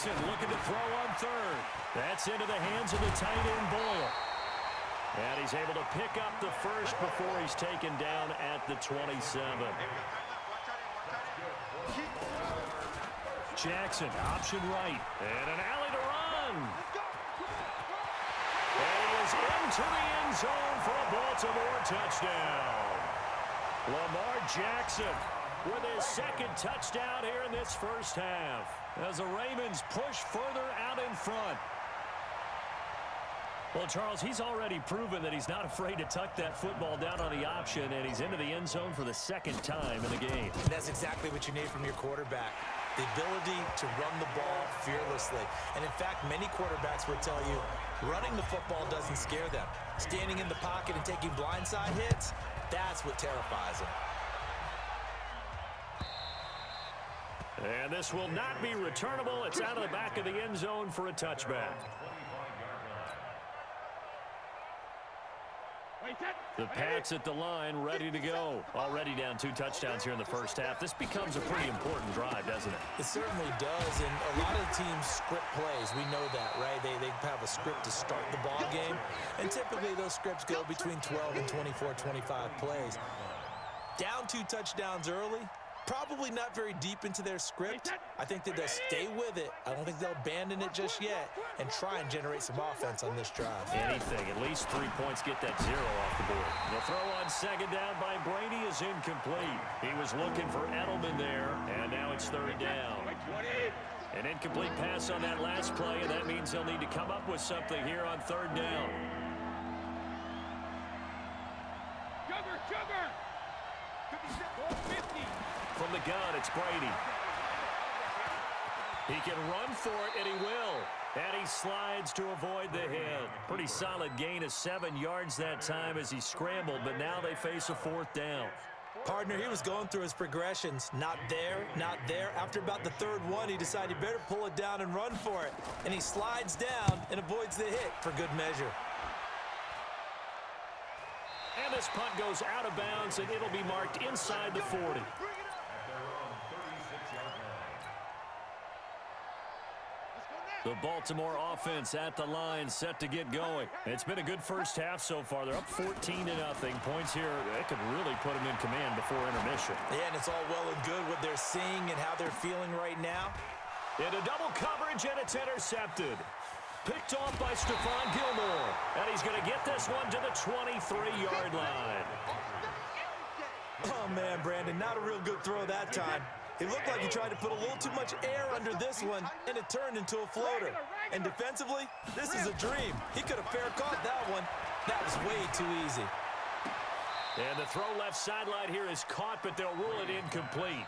Jackson looking to throw on third. That's into the hands of the tight end Bull. And he's able to pick up the first before he's taken down at the 27. Jackson, option right. And an alley to run. And he is into the end zone for a Baltimore touchdown. Lamar Jackson with his second touchdown here in this first half, as the Ravens push further out in front. Well, Charles, he's already proven that he's not afraid to tuck that football down on the option, and he's into the end zone for the second time in the game. And that's exactly what you need from your quarterback, the ability to run the ball fearlessly. And, in fact, many quarterbacks will tell you running the football doesn't scare them. Standing in the pocket and taking blindside hits, that's what terrifies them. And this will not be returnable. It's out of the back of the end zone for a touchback. The Pats at the line, ready to go. Already down 2 touchdowns here in the first half. This becomes a pretty important drive, doesn't it? It certainly does, and a lot of teams script plays. We know that, right? They have a script to start the ball game, and typically those scripts go between 12 and 24, 25 plays. Down 2 touchdowns early, probably not very deep into their script. I think that they'll stay with it. I don't think they'll abandon it just yet and try and generate some offense on this drive. Anything. At least 3 points, get that 0 off the board. The throw on second down by Brady is incomplete. He was looking for Edelman there, and now it's third down. An incomplete pass on that last play, and that means they'll need to come up with something here on third down. From the gun, it's Brady. He can run for it, and he will. And he slides to avoid the hit. Pretty solid gain of 7 yards that time as he scrambled, but now they face a 4th down. Partner, he was going through his progressions. Not there, not there. After about the 3rd one, he decided he better pull it down and run for it. And he slides down and avoids the hit for good measure. And this punt goes out of bounds, and it'll be marked inside the 40. The Baltimore offense at the line, set to get going. It's been a good first half so far. They're up 14-0. Points here, that could really put them in command before intermission. Yeah, and it's all well and good what they're seeing and how they're feeling right now. Into double coverage, and it's intercepted. Picked off by Stephon Gilmore. And he's going to get this one to the 23-yard line. Oh, man, Brandon, not a real good throw that time. It looked like he tried to put a little too much air under this one, and it turned into a floater. And defensively, this is a dream. He could have fair caught that one. That was way too easy. And the throw left sideline here is caught, but they'll rule it incomplete.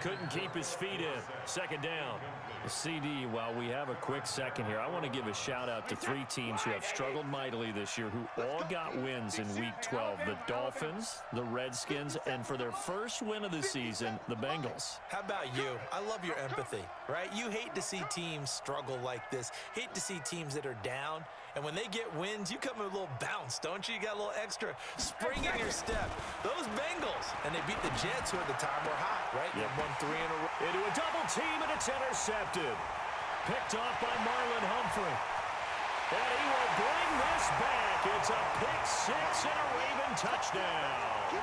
Couldn't keep his feet in. Second down. CD, while we have a quick second here, I want to give a shout-out to 3 teams who have struggled mightily this year, who all got wins in Week 12. The Dolphins, the Redskins, and for their first win of the season, the Bengals. How about you? I love your empathy, right? You hate to see teams struggle like this. Hate to see teams that are down. And when they get wins, you come with a little bounce, don't you? You got a little extra spring in your step. Those Bengals, and they beat the Jets, who at the time were hot, right? They won 3 in a row. Into a double team, and it's intercepted. Picked off by Marlon Humphrey. And he will bring this back. It's a pick 6 and a Raven touchdown.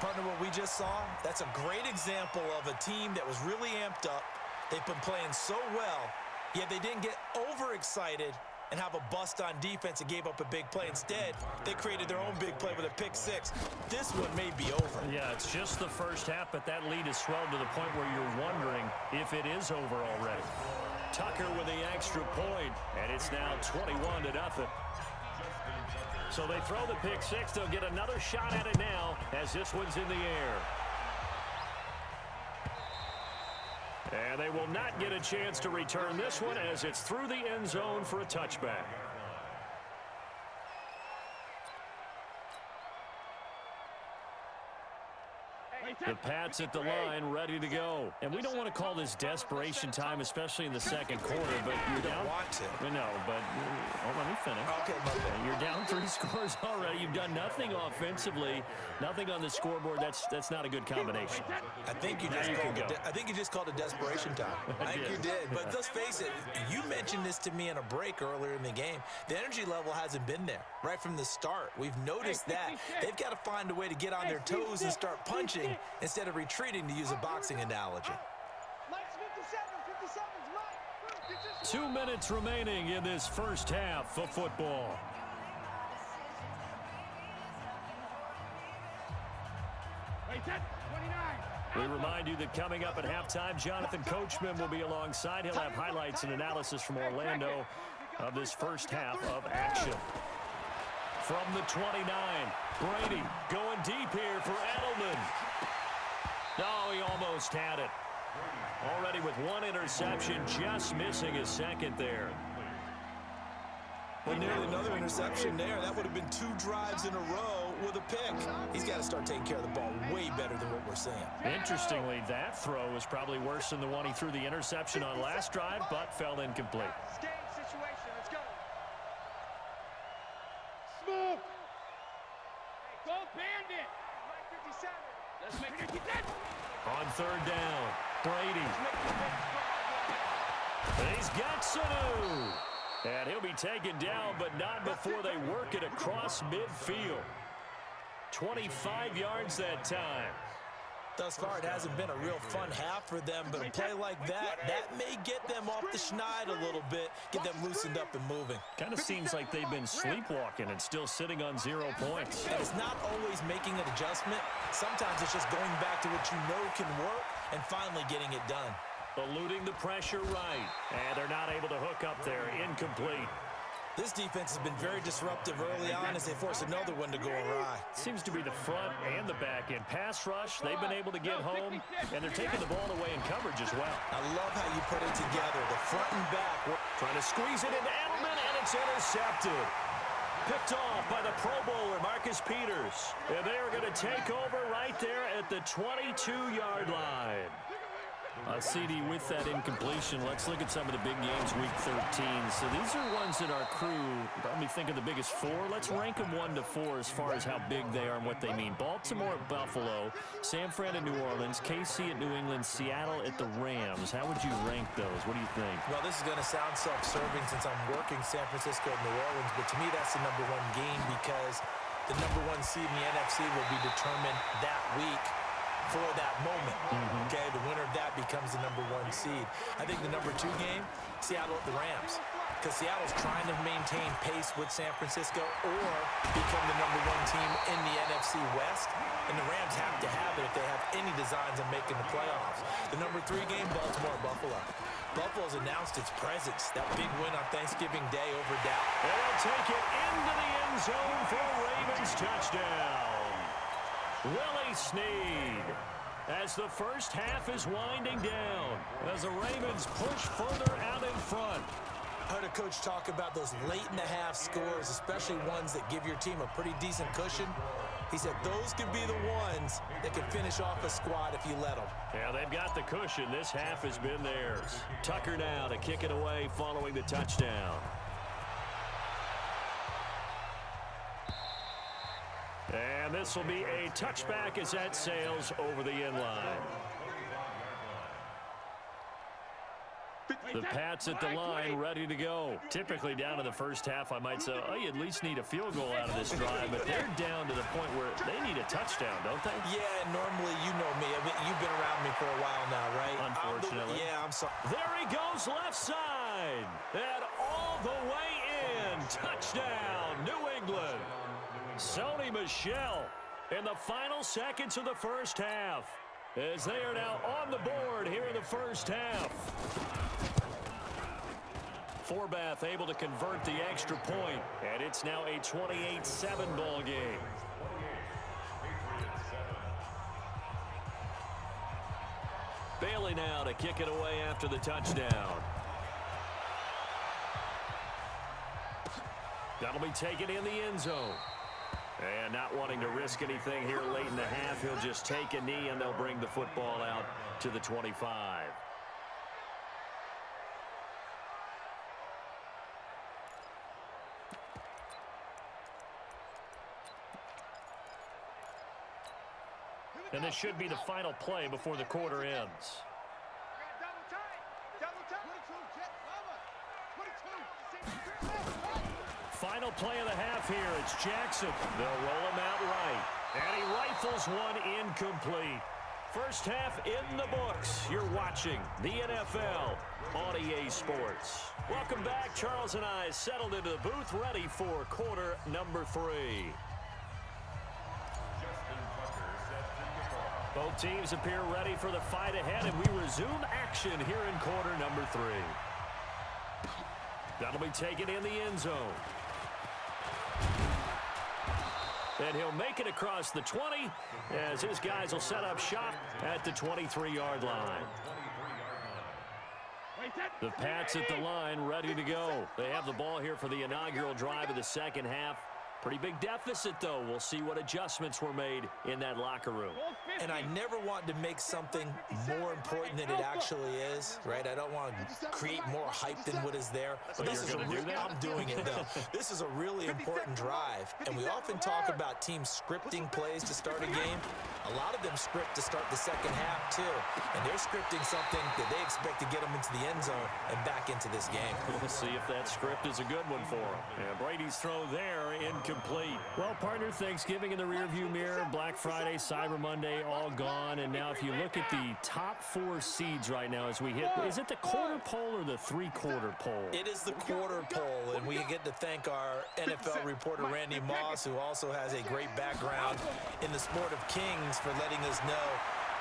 Partner, what we just saw, that's a great example of a team that was really amped up. They've been playing so well, yet they didn't get overexcited and have a bust on defense and gave up a big play. Instead, they created their own big play with a pick 6. This one may be over. Yeah, it's just the first half, but that lead has swelled to the point where you're wondering if it is over already. Tucker with the extra point, and it's now 21-0. So they throw the pick 6. They'll get another shot at it now as this one's in the air. And they will not get a chance to return this one as it's through the end zone for a touchback. The Pats at the line, ready to go. And we don't want to call this desperation time, especially in the second quarter, but you're down. Want to. I know, but let me finish. Okay, you're down 3 scores already. You've done nothing offensively, nothing on the scoreboard. That's not a good combination. I think you just called it desperation time. I think you did. But let's face it, you mentioned this to me in a break earlier in the game. The energy level hasn't been there right from the start. We've noticed that. They've got to find a way to get on their toes and start punching instead of retreating, to use a boxing analogy. 2 minutes remaining in this first half of football. We remind you that coming up at halftime, Jonathan Coachman will be alongside. He'll have highlights and analysis from Orlando of this first half of action. From the 29, Brady going deep here for Edelman. Oh, he almost had it. Already with 1 interception, just missing his second there. Well, nearly another interception there. That would have been 2 drives in a row with a pick. He's got to start taking care of the ball way better than what we're seeing. Interestingly, that throw was probably worse than the one he threw the interception on last drive, but fell incomplete. Let's go. Smooth. Go Bandit. Right 57. Let's make it get. On 3rd down, Brady. He's got Sanu. And he'll be taken down, but not before they work it across midfield. 25 yards that time. Thus far, it hasn't been a real fun half for them, but a play like that may get them off the schneid a little bit, get them loosened up and moving. Kind of seems like they've been sleepwalking and still sitting on 0 points. And it's not always making an adjustment. Sometimes it's just going back to what you know can work and finally getting it done. Eluding the pressure right, and they're not able to hook up there. Incomplete. This defense has been very disruptive early on as they force another one to go awry. Seems to be the front and the back end. Pass rush, they've been able to get home, and they're taking the ball away in coverage as well. I love how you put it together, the front and back. Trying to squeeze it into Edelman, and it's intercepted. Picked off by the Pro Bowler, Marcus Peters. And they are going to take over right there at the 22-yard line. CD with that incompletion. Let's look at some of the big games week 13. So these are ones that our crew probably think of the biggest 4. Let's rank them 1 to 4 as far as how big they are and what they mean. Baltimore at Buffalo, San Fran at New Orleans, KC at New England, Seattle at the Rams. How would you rank those? What do you think? Well, this is going to sound self-serving since I'm working San Francisco and New Orleans, but to me that's the #1 game because the #1 seed in the NFC will be determined that week for that moment. Okay, the winner of that becomes the #1 seed. I think the #2 game, Seattle at the Rams, because Seattle's trying to maintain pace with San Francisco or become the #1 team in the NFC West, and the Rams have to have it if they have any designs on making the playoffs. The #3 game, Baltimore at Buffalo. Buffalo's announced its presence. That big win on Thanksgiving Day over Dallas. They'll take it into the end zone for a Ravens touchdown. Willie Snead, as the first half is winding down, as the Ravens push further out in front. I heard a coach talk about those late-in-the-half scores, especially ones that give your team a pretty decent cushion. He said those could be the ones that can finish off a squad if you let them. Yeah, they've got the cushion. This half has been theirs. Tucker now to kick it away following the touchdown. And this will be a touchback as that sails over the end line. The Pats at the line, ready to go. Typically down to the first half, I might say, oh, you at least need a field goal out of this drive, but they're down to the point where they need a touchdown, don't they? Yeah, normally, you know me. You've been around me for a while now, right? Unfortunately. I'm sorry. There he goes, left side. And all the way in. Touchdown, New England. Sony Michel in the final seconds of the first half, as they are now on the board here in the first half. Forbath able to convert the extra point, and it's now a 28-7 ball game. Bailey now to kick it away after the touchdown. That'll be taken in the end zone. And not wanting to risk anything here late in the half, he'll just take a knee, and they'll bring the football out to the 25. And this should be the final play before the quarter ends. Final play of the half here. It's Jackson. They'll roll him out right. And he rifles one incomplete. First half in the books. You're watching the NFL on EA Sports. Welcome back. Charles and I settled into the booth, ready for quarter number 3. Both teams appear ready for the fight ahead, and we resume action here in quarter number 3. That'll be taken in the end zone. And he'll make it across the 20 as his guys will set up shop at the 23-yard line. The Pats at the line, ready to go. They have the ball here for the inaugural drive of the second half. Pretty big deficit, though. We'll see what adjustments were made in that locker room. And I never want to make something more important than it actually is, right? I don't want to create more hype than what is there. But this is I'm doing it, though. This is a really important drive. And we often talk about teams scripting plays to start a game. A lot of them script to start the second half, too. And they're scripting something that they expect to get them into the end zone and back into this game. We'll see if that script is a good one for them. And Brady's throw there incomplete. Well, partner, Thanksgiving in the rearview mirror, Black Friday, Cyber Monday, all gone. And now if you look at the top 4 seeds right now as we hit, is it the quarter pole or the 3/4 pole? It is the quarter pole, and we get to thank our NFL reporter, Randy Moss, who also has a great background in the sport of kings, for letting us know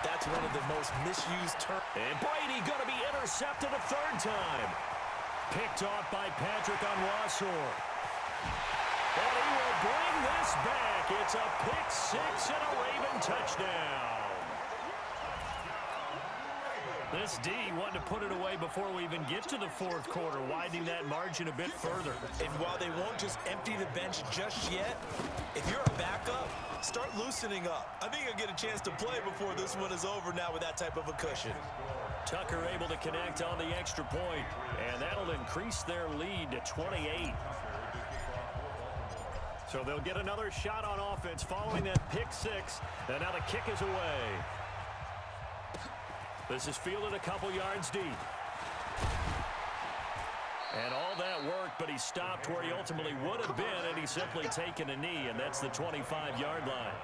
that's one of the most misused terms. And Brady going to be intercepted a 3rd time. Picked off by Patrick on Rossor. And he will bring this back. It's a pick 6 and a Raven touchdown. This D wanted to put it away before we even get to the 4th quarter, widening that margin a bit further. And while they won't just empty the bench just yet, if you're a backup, start loosening up. I think you'll get a chance to play before this one is over now with that type of a cushion. Tucker able to connect on the extra point, and that'll increase their lead to 28. So they'll get another shot on offense following that pick 6, and now the kick is away. This is fielded a couple yards deep. And all that work, but he stopped where he ultimately would have been, and he's simply taken a knee, and that's the 25-yard line.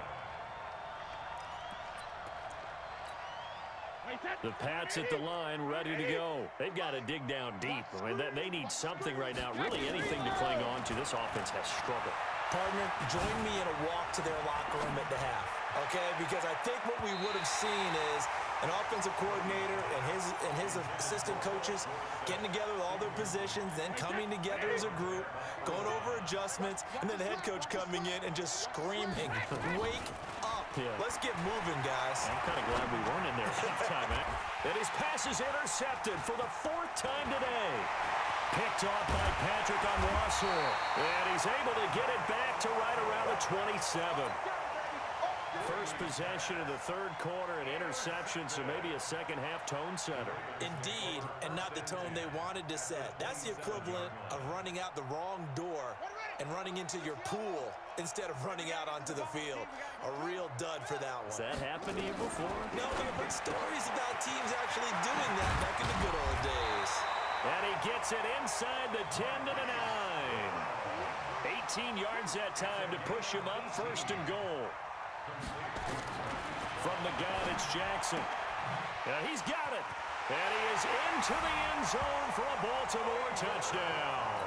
The Pats at the line, ready to go. They've got to dig down deep. I mean, they need something right now, really anything to cling on to. This offense has struggled. Partner, join me in a walk to their locker room at the half, okay? Because I think what we would have seen is an offensive coordinator and his assistant coaches getting together with all their positions, then coming together as a group, going over adjustments, and then the head coach coming in and just screaming, wake up. Yeah. Let's get moving, guys. I'm kind of glad we weren't in there halftime, man. And his pass is intercepted for the 4th time today. Picked off by Patrick on Rossor. And he's able to get it back to right around the 27. First possession of the 3rd quarter, an interception, so maybe a second-half tone setter. Indeed, and not the tone they wanted to set. That's the equivalent of running out the wrong door and running into your pool instead of running out onto the field. A real dud for that one. Has that happened to you before? No, but I've heard stories about teams actually doing that back in the good old days. And he gets it inside the 10 to the 9. 18 yards that time to push him up 1st and goal. From the gun, it's Jackson. And he's got it. And he is into the end zone for a Baltimore touchdown.